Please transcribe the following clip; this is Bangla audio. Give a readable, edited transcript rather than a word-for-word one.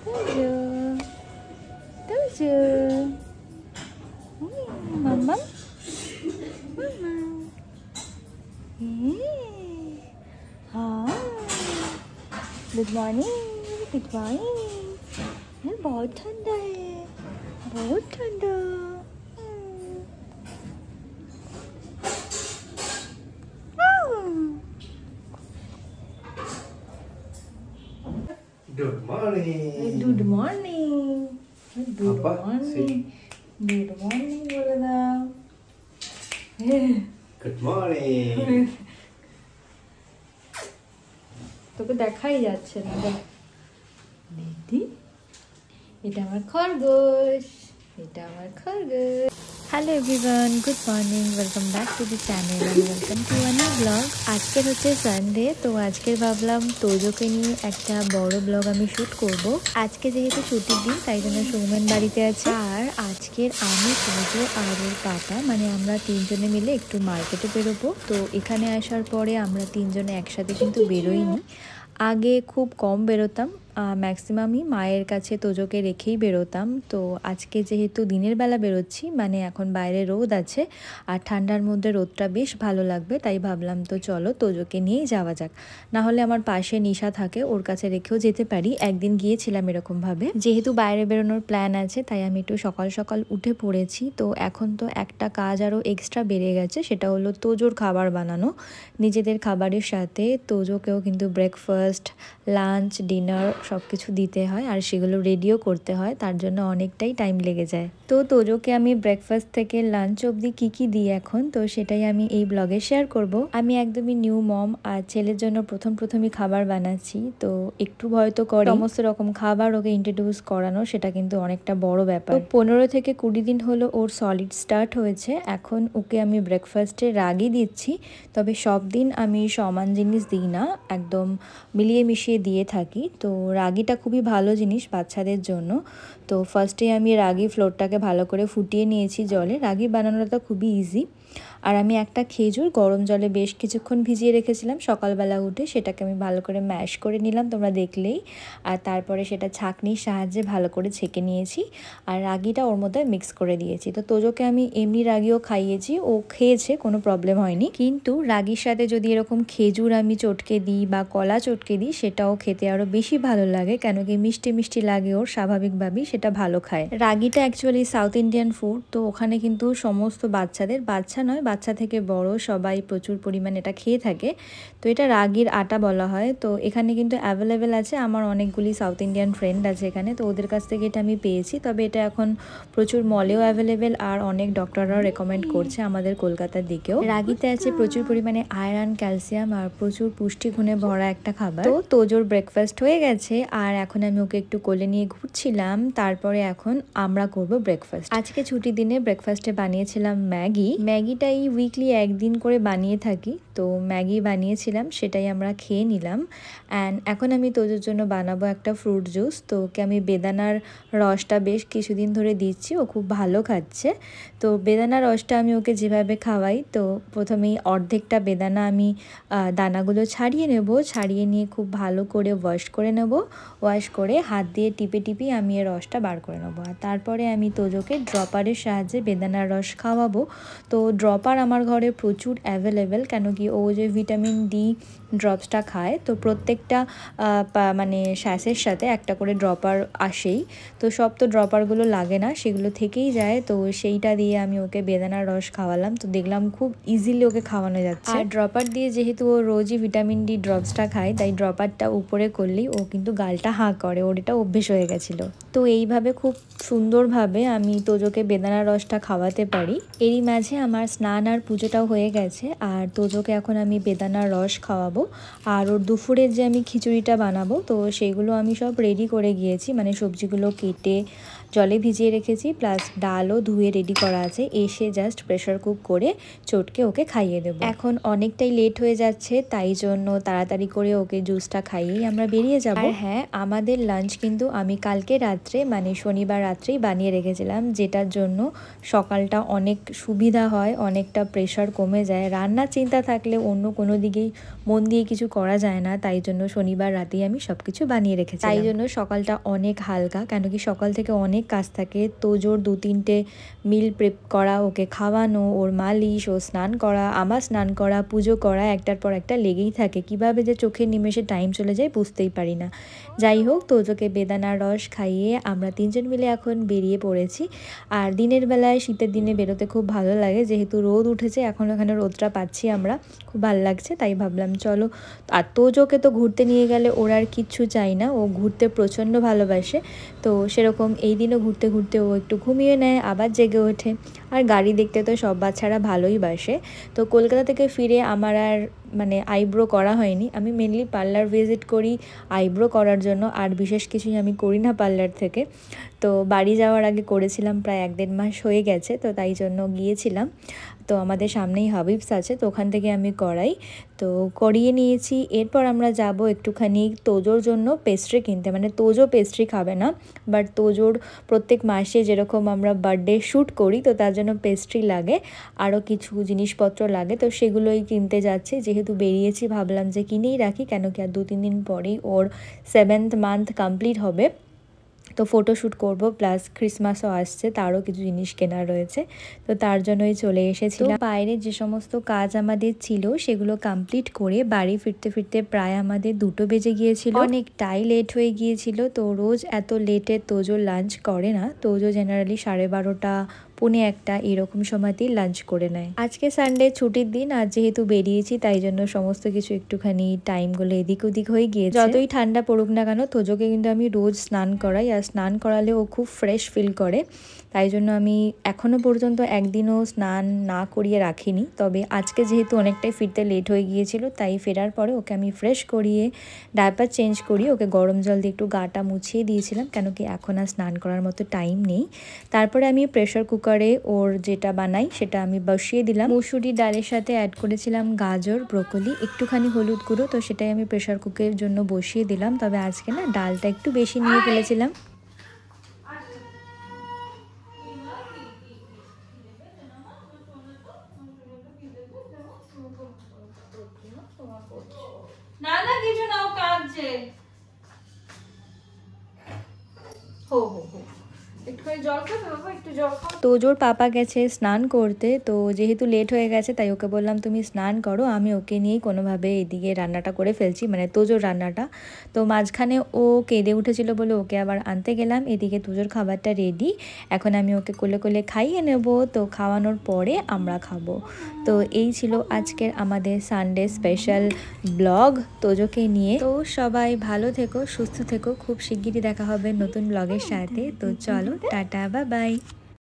Tojo. Tojo. Mama. Mama. हाँ गुड मॉर्निंग गुड मॉर्निंग। बहुत ठंडा है, बहुत ठंडा। Good morning. Good morning. Good Papa, morning. Good morning बोलो ना। Good morning. তোকে দেখাই যাচ্ছে না। দিদি এটা আমার খরগোশ, এটা আমার খরগোশ। Hello everyone, good morning, welcome back to the channel and welcome to a new blog. আজকের হচ্ছে সানডে, তো আজকের ভাবলাম তোজোকে নিয়ে একটা বড় ব্লগ আমি শ্যুট করব। আজকে যেহেতু ছুটির দিন তাই জন্য সৌমেন বাড়িতে আছে, আর আজকের আমি তোজো আর ওর পাপা মানে আমরা তিনজনে মিলে একটু মার্কেটে বেরোবো। তো এখানে আসার পরে আমরা তিনজনে একসাথে কিন্তু বেরোইনি, আগে খুব কম বেরোতাম, ম্যাক্সিমামই মায়ের কাছে তোজোকে রেখেই বেরোতাম। তো আজকে যেহেতু দিনের বেলা বেরোচ্ছি, মানে এখন বাইরে রোদ আছে আর ঠান্ডার মধ্যে রোদটা বেশ ভালো লাগবে, তাই ভাবলাম তো চলো তোজোকে নিয়েই যাওয়া যাক। না হলে আমার পাশে নিশা থাকে, ওর কাছে রেখেও যেতে পারি। একদিন গিয়েছিলাম এরকমভাবে। যেহেতু বাইরে বেরোনোর প্ল্যান আছে তাই আমি একটু সকাল সকাল উঠে পড়েছি। তো এখন তো একটা কাজ আরও এক্সট্রা বেড়ে গেছে, সেটা হলো তোজোর খাবার বানানো। নিজেদের খাবারের সাথে তোজোকেও কিন্তু ব্রেকফাস্ট, লাঞ্চ, ডিনার সব কিছু দিতে হয়, আর সেগুলো রেডিও করতে হয়, তার জন্য অনেকটাই টাইম লেগে যায়। তো তোজোকে আমি ব্রেকফাস্ট থেকে লাঞ্চ অবধি কী দিই এখন, তো সেটাই আমি এই ব্লগে শেয়ার করব। আমি একদমই নিউ মম, আর ছেলের জন্য প্রথমই খাবার বানাচ্ছি, তো একটু ভয় তো করে। সমস্ত রকম খাবার ওকে ইন্ট্রোডিউস করানো সেটা কিন্তু অনেকটা বড় ব্যাপার। তো 15 থেকে 20 দিন হলো ওর সলিড স্টার্ট হয়েছে। এখন ওকে আমি ব্রেকফাস্টে রাগি দিচ্ছি, তবে সব দিন আমি সমান জিনিস দিই না, একদম মিলিয়ে মিশিয়ে দিয়ে থাকি। তো রাগিটা খুবই ভালো জিনিস বাচ্চাদের জন্য। তো ফার্স্টে আমি রাগি ফ্লোরটাকে ভালো করে ফুটিয়ে নিয়েছি জলে। রাগি বানানোটা খুবই ইজি। আর আমি একটা খেজুর গরম জলে বেশ কিছুক্ষণ ভিজিয়ে রেখেছিলাম, সকালবেলা উঠে সেটাকে আমি ভালো করে ম্যাশ করে নিলাম, তোমরা দেখলেই। আর তারপরে সেটা ছাঁকনির সাহায্যে ভালো করে ছেঁকে নিয়েছি, আর রাগিটা ওর মধ্যে মিক্স করে দিয়েছি। তো তোজোকে আমি এমনি রাগিও খাইয়েছি, ও খেয়েছে, কোনো প্রবলেম হয়নি। কিন্তু রাগির সাথে যদি এরকম খেজুর আমি চটকে দিই বা কলা চটকে দিই, সেটাও খেতে আরও বেশি ভালো লাগে, কেন কি মিষ্টি মিষ্টি লাগে ওর, স্বাভাবিকভাবেই সেটা ভালো খায়। রাগিটা অ্যাকচুয়ালি সাউথ ইন্ডিয়ান ফুড, তো ওখানে কিন্তু সমস্ত বাচ্চাদের, বাচ্চা নয় বাচ্চা থেকে বড় সবাই প্রচুর পরিমাণে এটা খেয়ে থাকে। তো এটা রাগির আটা বলা হয়। তো এখানে কিন্তু অ্যাভেলেবেল আছে, আমার অনেকগুলি সাউথ ইন্ডিয়ান ফ্রেন্ড আছে এখানে, তো ওদের কাছ থেকে এটা আমি পেয়েছি। তবে এটা এখন প্রচুর মলেও অ্যাভেলেবেল, আর অনেক ডক্টররাও রেকমেন্ড করছে আমাদের কলকাতার দিকেও। রাগিতে আছে প্রচুর পরিমাণে আয়রন, ক্যালসিয়াম আর প্রচুর পুষ্টিগুণে ভরা একটা খাবার। তো তোজোর ব্রেকফাস্ট হয়ে গেছে, আর এখন আমি ওকে একটু কোলে নিয়ে ঘুরছিলাম। তারপরে এখন আমরা করব ব্রেকফাস্ট। আজকে ছুটির দিনে ব্রেকফাস্টে বানিয়েছিলাম ম্যাগিটাই উইকলি একদিন করে বানিয়ে থাকি, তো ম্যাগি বানিয়েছিলাম, সেটাই আমরা খেয়ে নিলাম। অ্যান্ড এখন আমি তোজোর জন্য বানাবো একটা ফ্রুট জুস। তো ওকে আমি বেদানার রসটা বেশ কিছুদিন ধরে দিচ্ছি, ও খুব ভালো খাচ্ছে। তো বেদানার রসটা আমি ওকে যেভাবে খাওয়াই, তো প্রথমেই অর্ধেকটা বেদানা আমি দানাগুলো ছাড়িয়ে নেব, ছাড়িয়ে নিয়ে খুব ভালো করে ওয়াশ করে নেব। ওয়াশ করে হাত দিয়ে টিপে আমি এর রসটা বার করে নেবো, আর তারপরে আমি তোজোকে ড্রপারের সাহায্যে বেদানার রস খাওয়াবো। তো ড্রপার আমার ঘরে প্রচুর অ্যাভেলেবেল, কেন কি ও যে ভিটামিন ডি ড্রপসটা খায়, তো প্রত্যেকটা মানে শ্বাসের সাথে একটা করে ড্রপার আসেই। তো সব তো ড্রপারগুলো লাগে না, সেগুলো থেকেই যায়। তো সেইটা দিয়ে আমি ওকে বেদানার রস খাওয়ালাম, তো দেখলাম খুব ইজিলি ওকে খাওয়ানো যাচ্ছে। আর ড্রপার দিয়ে যেহেতু ও রোজই ভিটামিন ডি ড্রপসটা খায়, তাই ড্রপারটা উপরে করলেই ও কিন্তু গালটা হাঁ করে, ওর এটা অভ্যেস হয়ে গেছিলো। তো এইভাবে খুব সুন্দরভাবে আমি তোজোকে বেদানার রসটা খাওয়াতে পারি। এরই মাঝে আমার স্নান আর পুজোটাও হয়ে গেছে, আর তোজোকে এখন আমি বেদানার রস খাওয়াবো। আর ওর দুপুরের যে আমি খিচুড়িটা বানাবো, তো সেইগুলো আমি সব রেডি করে গিয়েছি, মানে সবজিগুলো কেটে জলে ভিজিয়ে রেখেছি, প্লাস ডালও ধুয়ে রেডি করা আছে। এসে জাস্ট প্রেশার কুক করে চটকে ওকে খাইয়ে দেবো। এখন অনেকটাই লেট হয়ে যাচ্ছে, তাই জন্য তাড়াতাড়ি করে ওকে জুসটা খাইয়েই আমরা বেরিয়ে যাব। আর হ্যাঁ, আমাদের লাঞ্চ কিন্তু আমি কালকে রাত্রে রাত্রে মানে শনিবার রাত্রেই বানিয়ে রেখেছিলাম, যেটার জন্য সকালটা অনেক সুবিধা হয়, অনেকটা প্রেশার কমে যায়। রান্নার চিন্তা থাকলে অন্য কোনো দিকেই মন দিয়ে কিছু করা যায় না, তাই জন্য শনিবার রাতেই আমি সব কিছু বানিয়ে রেখেছি। তাই জন্য সকালটা অনেক হালকা, কেন কি সকাল থেকে অনেক কাজ থাকে। তোজোর 2-3টে মিল প্রেপ করা, ওকে খাওয়ানো, ওর মালিশ, ও স্নান করা, আমার স্নান করা, পুজো করা, একটার পর একটা লেগেই থাকে। কিভাবে যে চোখের নিমেষে টাইম চলে যায় বুঝতেই পারি না। যাই হোক, তোজোকে বেদানার রস খাইয়ে আমরা 3জন মিলে এখন বেরিয়ে পড়েছি। আর দিনের বেলায় শীতের দিনে বেরোতে খুব ভালো লাগে, যেহেতু রোদ উঠেছে, এখন ওখানে রোদটা পাচ্ছি আমরা, খুব ভালো লাগছে। তাই ভাবলাম চলো। আর তোজোকে তো ঘুরতে নিয়ে গেলে ওর আর কিচ্ছু চাই না, ও ঘুরতে প্রচণ্ড ভালোবাসে। তো সেরকম এই দিনও ঘুরতে ঘুরতে ও একটু ঘুমিয়ে নেয়, আবার জেগে ওঠে। আর গাড়ি দেখতে তো সব বাচ্চারা ভালোই বাসে। তো কলকাতা থেকে ফিরে আমার আর মানে আইব্রো করা হয়নি। আমি মেনলি পার্লার ভিজিট করি আইব্রো করার জন্য, আর বিশেষ কিছুই আমি করি না পার্লার থেকে। তো বাড়ি যাওয়ার আগে করেছিলাম, প্রায় 1-1.5 মাস হয়ে গেছে, তো তাই জন্য গিয়েছিলাম। তো আমাদের সামনেই হাবিবস আছে, তো ওখান থেকে আমি করাই, তো করিয়ে নিয়েছি। এরপর আমরা যাব একটুখানি তোজোর জন্য পেস্ট্রি কিনতে। মানে তোজো পেস্ট্রি খাবে না, বাট তোজোর প্রত্যেক মাসে যেরকম আমরা বার্থডে শ্যুট করি, তো তার জন্য পেস্ট্রি লাগে, আরও কিছু জিনিসপত্র লাগে, তো সেগুলোই কিনতে যাচ্ছি। যেহেতু বেরিয়েছি ভাবলাম যে কিনেই রাখি, কেন কি আর 2-3 দিন পরেই ওর 7th মান্থ কমপ্লিট হবে। তো ফটোশ্যুট করব, প্লাস ক্রিসমাসও আসছে, তারও কিছু জিনিস কেনার রয়েছে, তো তার জন্যই চলে এসেছিলাম। বাইরে যে সমস্ত কাজ আমাদের ছিল সেগুলো কমপ্লিট করে বাড়ি ফিরতে ফিরতে প্রায় আমাদের 2টো বেজে গিয়েছিল, অনেকটাই লেট হয়ে গিয়েছিল। তো রোজ এত লেটে তোজো লাঞ্চ করে না, তোজো জেনারেলি 12:30 পৌনে 1টা এরকম সময়তেই লাঞ্চ করে নেয়। আজকে সানডে ছুটির দিন, আর যেহেতু বেরিয়েছি তাই জন্য সমস্ত কিছু একটুখানি টাইমগুলো এদিক ওদিক হয়ে গিয়েছে। যতই ঠান্ডা পড়ুক না কেন, তোজোকে কিন্তু আমি রোজ স্নান করাই, আর স্নান করালে ও খুব ফ্রেশ ফিল করে। তাই জন্য আমি এখনও পর্যন্ত একদিনও স্নান না করিয়ে রাখিনি। তবে আজকে যেহেতু অনেকটাই ফিরতে লেট হয়ে গিয়েছিল, তাই ফেরার পরে ওকে আমি ফ্রেশ করিয়ে ডায়পার চেঞ্জ করিয়ে ওকে গরম জল দিয়ে একটু গাটা মুছিয়ে দিয়েছিলাম, কেন কি এখন আর স্নান করার মতো টাইম নেই। তারপরে আমি প্রেশার কুকারে ওর যেটা বানাই সেটা আমি বসিয়ে দিলাম। মুসুরি ডালের সাথে অ্যাড করেছিলাম গাজর, ব্রোকলি, একটুখানি হলুদ গুঁড়ো, তো সেটাই আমি প্রেশার কুকারের জন্য বসিয়ে দিলাম। তবে আজকে না ডালটা একটু বেশি নিয়ে ফেলেছিলাম। না না কিছু নাও, কাঁদছে। হো হো হো, একটুখানি জল খাবে বাবা, একটু জল খাও। তোজোর পাপা গেছে স্নান করতে, তো যেহেতু লেট হয়ে গেছে তাই ওকে বললাম তুমি স্নান করো, আমি ওকে নিয়েই কোনোভাবে এদিকে রান্নাটা করে ফেলছি, মানে তোজোর রান্নাটা। তো মাঝখানে ও কেঁদে উঠেছিল বলে ওকে আবার আনতে গেলাম। এদিকে তোজোর খাবারটা রেডি, এখন আমি ওকে কোলে কোলে খাইয়ে নেব। তো খাওয়ানোর পরে আমরা খাবো। তো এই ছিল আজকের আমাদের সানডে স্পেশাল ব্লগ তোজোকে নিয়ে। তো সবাই ভালো থেকো, সুস্থ থেকো, খুব শিগগিরই দেখা হবে নতুন ব্লগের সাথে। তো চলো, টাটা, বাই বাই।